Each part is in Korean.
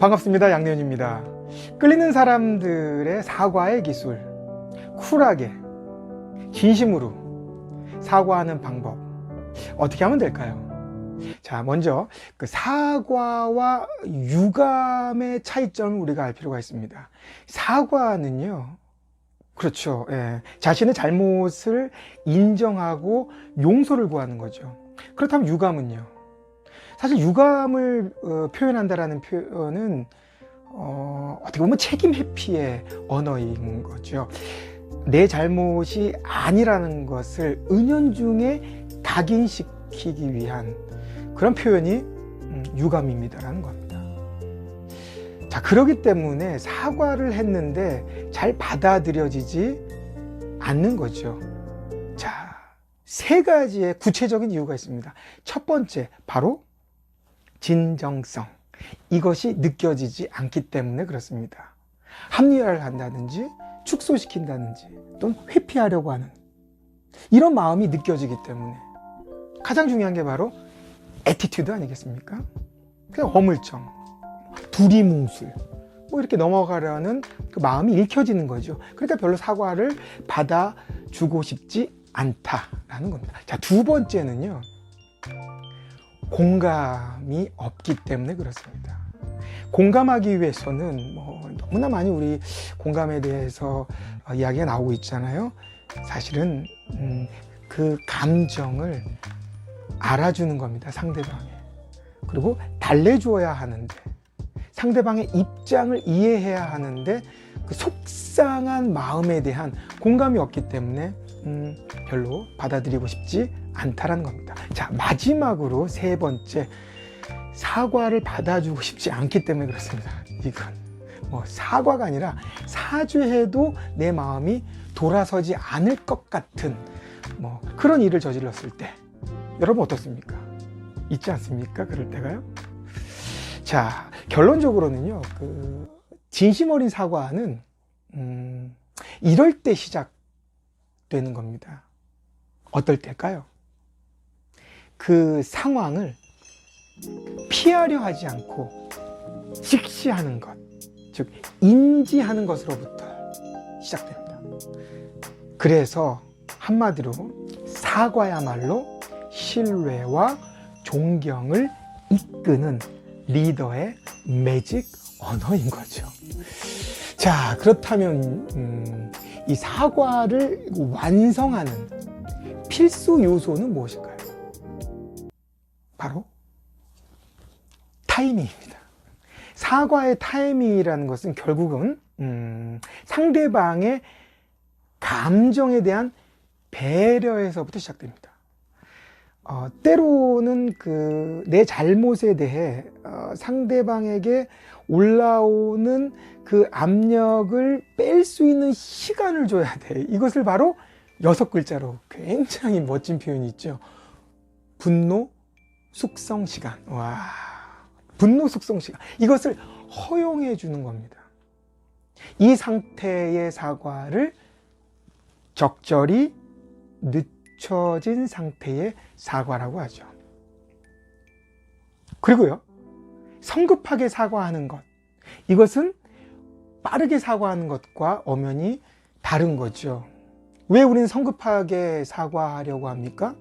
반갑습니다. 양내현입니다. 끌리는 사람들의 사과의 기술, 쿨하게 진심으로 사과하는 방법, 어떻게 하면 될까요? 자, 먼저 그 사과와 유감의 차이점을 우리가 알 필요가 있습니다. 사과는요, 그렇죠, 자신의 잘못을 인정하고 용서를 구하는 거죠. 그렇다면 유감은요, 사실 유감을 표현한다라는 표현은 어떻게 보면 책임 회피의 언어인 거죠. 내 잘못이 아니라는 것을 은연중에 각인시키기 위한 그런 표현이 유감입니다라는 겁니다. 자, 그렇기 때문에 사과를 했는데 잘 받아들여지지 않는 거죠. 자, 세 가지의 구체적인 이유가 있습니다. 첫 번째, 바로 진정성. 이것이 느껴지지 않기 때문에 그렇습니다. 합리화를 한다든지 축소시킨다든지 또는 회피하려고 하는 이런 마음이 느껴지기 때문에 가장 중요한 게 바로 애티튜드 아니겠습니까? 그냥 어물쩡, 두리뭉술 뭐 이렇게 넘어가려는 그 마음이 읽혀지는 거죠. 그러니까 별로 사과를 받아주고 싶지 않다라는 겁니다. 자, 두 번째는요, 공감이 없기 때문에 그렇습니다. 공감하기 위해서는 너무나 많이 우리 공감에 대해서 이야기가 나오고 있잖아요. 사실은 그 감정을 알아주는 겁니다, 상대방에. 그리고 달래주어야 하는데, 상대방의 입장을 이해해야 하는데 그 속상한 마음에 대한 공감이 없기 때문에 별로 받아들이고 싶지 않다라는 겁니다. 자, 마지막으로 세 번째, 사과를 받아주고 싶지 않기 때문에 그렇습니다. 이건 사과가 아니라 사죄해도 내 마음이 돌아서지 않을 것 같은 그런 일을 저질렀을 때 여러분 어떻습니까? 있지 않습니까? 그럴 때가요. 자, 결론적으로는요, 그 진심 어린 사과는 이럴 때 시작되는 겁니다. 어떨 때일까요? 그 상황을 피하려 하지 않고 직시하는 것, 즉 인지하는 것으로부터 시작됩니다. 그래서 한마디로 사과야말로 신뢰와 존경을 이끄는 리더의 매직 언어인 거죠. 자, 그렇다면 이 사과를 완성하는 필수 요소는 무엇일까요? 바로 타이밍입니다. 사과의 타이밍이라는 것은 결국은 상대방의 감정에 대한 배려에서부터 시작됩니다. 때로는 내 잘못에 대해 상대방에게 올라오는 그 압력을 뺄 수 있는 시간을 줘야 돼. 이것을 바로 6글자로 굉장히 멋진 표현이 있죠. 분노 숙성 시간. 와, 분노 숙성 시간. 이것을 허용해 주는 겁니다. 이 상태의 사과를 적절히 늦춰진 상태의 사과라고 하죠. 그리고요, 성급하게 사과하는 것, 이것은 빠르게 사과하는 것과 엄연히 다른 거죠. 왜 우리는 성급하게 사과하려고 합니까?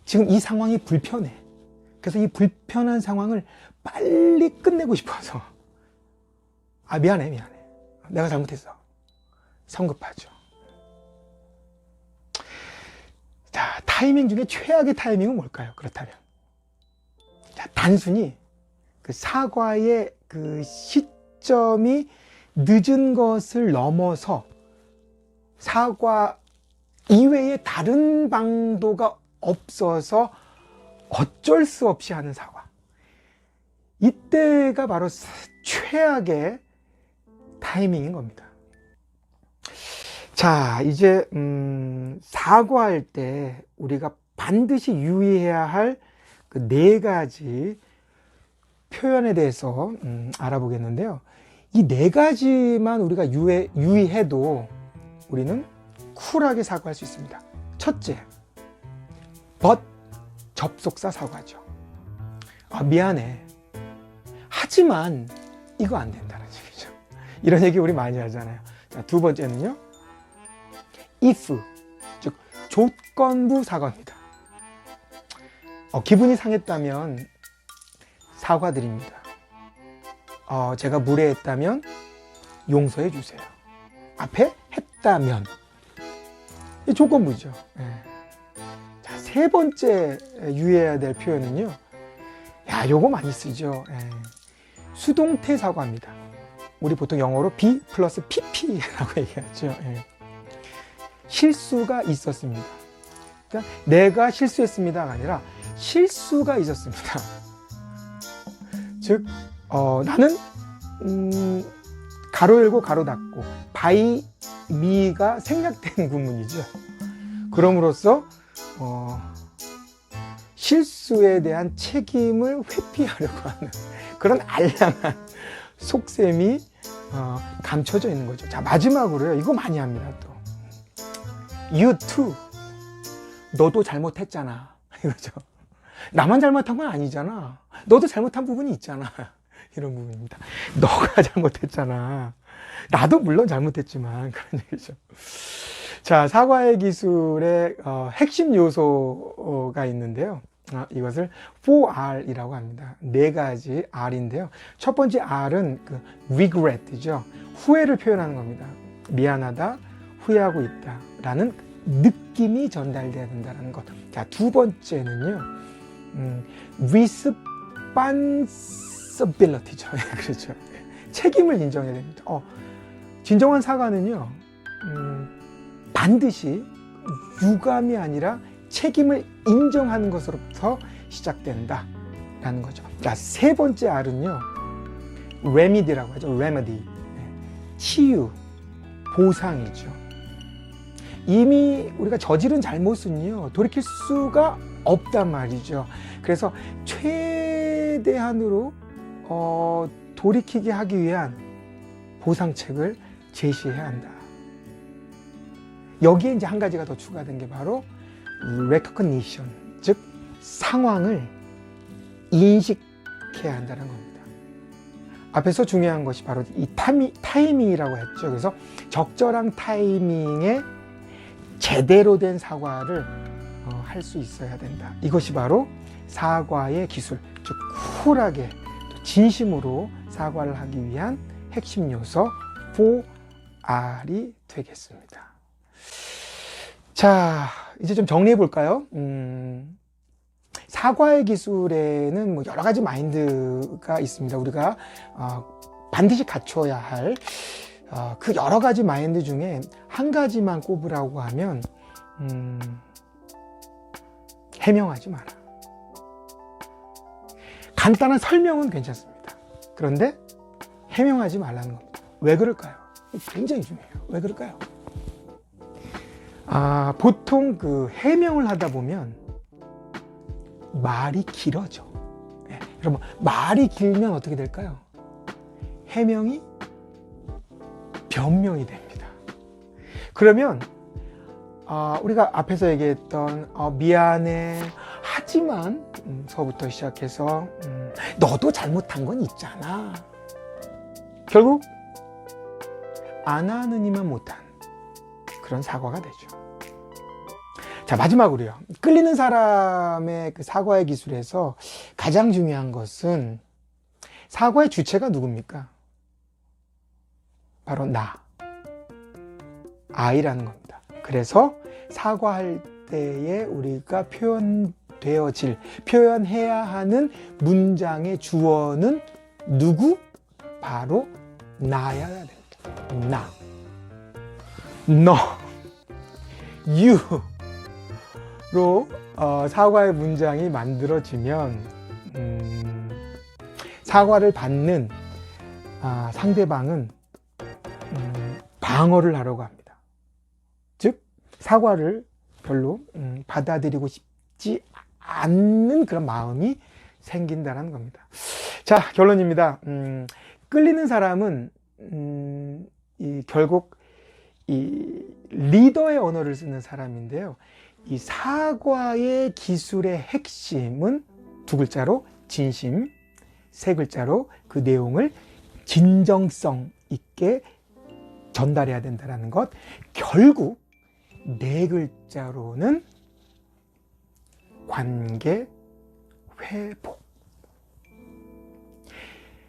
지금 이 상황이 불편해. 그래서 이 불편한 상황을 빨리 끝내고 싶어서, 미안해. 내가 잘못했어. 성급하죠. 자, 타이밍 중에 최악의 타이밍은 뭘까요? 그렇다면, 자, 단순히 그 사과의 그 시점이 늦은 것을 넘어서 사과 이외에 다른 방도가 없어서 어쩔 수 없이 하는 사과. 이때가 바로 최악의 타이밍인 겁니다. 자, 이제 사과할 때 우리가 반드시 유의해야 할 그 4가지 표현에 대해서 알아보겠는데요. 이 4가지만 우리가 유의해도 우리는 쿨하게 사과할 수 있습니다. 첫째, 접속사 사과죠. 미안해. 하지만 이거 안 된다는 얘기죠. 이런 얘기 우리 많이 하잖아요. 자, 두 번째는요. if, 즉 조건부 사과입니다. 기분이 상했다면 사과드립니다. 제가 무례했다면 용서해 주세요. 앞에 했다면 이 조건부죠. 자, 세 번째 유의해야 될 표현은요. 요거 많이 쓰죠. 수동태 사과입니다. 우리 보통 영어로 be 플러스 pp라고 얘기하죠. 실수가 있었습니다. 그러니까 내가 실수했습니다가 아니라 실수가 있었습니다. 즉 나는 가로 열고 가로 닫고 by me가 생략된 구문이죠. 그럼으로써 실수에 대한 책임을 회피하려고 하는 그런 알량한 속셈이 감춰져 있는 거죠. 자, 마지막으로요. 이거 많이 합니다. 또 you too, 너도 잘못했잖아 이거죠. 나만 잘못한 건 아니잖아. 너도 잘못한 부분이 있잖아. 이런 부분입니다. 너가 잘못했잖아. 나도 물론 잘못했지만 그런 얘기죠. 자, 사과의 기술의 핵심 요소가 있는데요. 이것을 4R이라고 합니다. 네 가지 R인데요. 첫 번째 R은 그 regret이죠. 후회를 표현하는 겁니다. 미안하다, 후회하고 있다 라는 느낌이 전달돼야 된다는 것. 자, 두 번째는요. responsibility죠. 그렇죠. 책임을 인정해야 됩니다. 진정한 사과는요. 반드시 유감이 아니라 책임을 인정하는 것으로부터 시작된다라는 거죠. 자, 세 번째 R은요. remedy라고 하죠. remedy. 치유, 보상이죠. 이미 우리가 저지른 잘못은요. 돌이킬 수가 없단 말이죠. 그래서 최대한으로 돌이키게 하기 위한 보상책을 제시해야 한다. 여기에 이제 한 가지가 더 추가된 게 바로 recognition, 즉 상황을 인식해야 한다는 겁니다. 앞에서 중요한 것이 바로 이 타이밍이라고 했죠. 그래서 적절한 타이밍에 제대로 된 사과를 할 수 있어야 된다. 이것이 바로 사과의 기술, 즉 쿨하게 또 진심으로 사과를 하기 위한 핵심 요소 4R이 되겠습니다. 자, 이제 좀 정리해 볼까요? 사과의 기술에는 뭐 여러 가지 마인드가 있습니다. 우리가 반드시 갖춰야 할 그 여러 가지 마인드 중에 한 가지만 꼽으라고 하면 해명하지 마라. 간단한 설명은 괜찮습니다. 그런데 해명하지 말라는 겁니다. 왜 그럴까요? 굉장히 중요해요. 왜 그럴까요? 보통 그 해명을 하다 보면 말이 길어져. 여러분, 말이 길면 어떻게 될까요? 해명이 변명이 됩니다. 그러면 우리가 앞에서 얘기했던 미안해 하지만 서부터 시작해서 너도 잘못한 건 있잖아. 결국 안 하느니만 못한 그런 사과가 되죠. 자, 마지막으로요. 끌리는 사람의 그 사과의 기술에서 가장 중요한 것은 사과의 주체가 누굽니까? 바로 나, I라는 겁니다. 그래서 사과할 때에 우리가 표현해야 하는 문장의 주어는 누구? 바로 나여야 됩니다. 나, 너, you로 사과의 문장이 만들어지면 사과를 받는 상대방은 방어를 하려고 합니다. 즉 사과를 별로 받아들이고 싶지 않는 그런 마음이 생긴다는 겁니다. 자, 결론입니다. 끌리는 사람은 결국 이 리더의 언어를 쓰는 사람인데요. 이 사과의 기술의 핵심은 두 글자로 진심, 세 글자로 그 내용을 진정성 있게 전달해야 된다는 것. 결국 네 글자로는 관계 회복.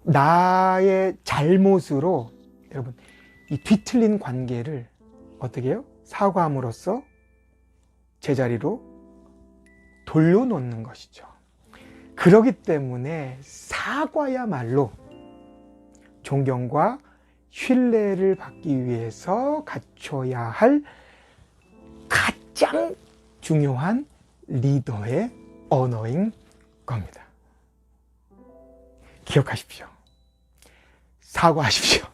나의 잘못으로 여러분 이 뒤틀린 관계를 어떻게 해요? 사과함으로써 제자리로 돌려놓는 것이죠. 그렇기 때문에 사과야말로 존경과 신뢰를 받기 위해서 갖춰야 할 가장 중요한 리더의 언어인 겁니다. 기억하십시오. 사과하십시오.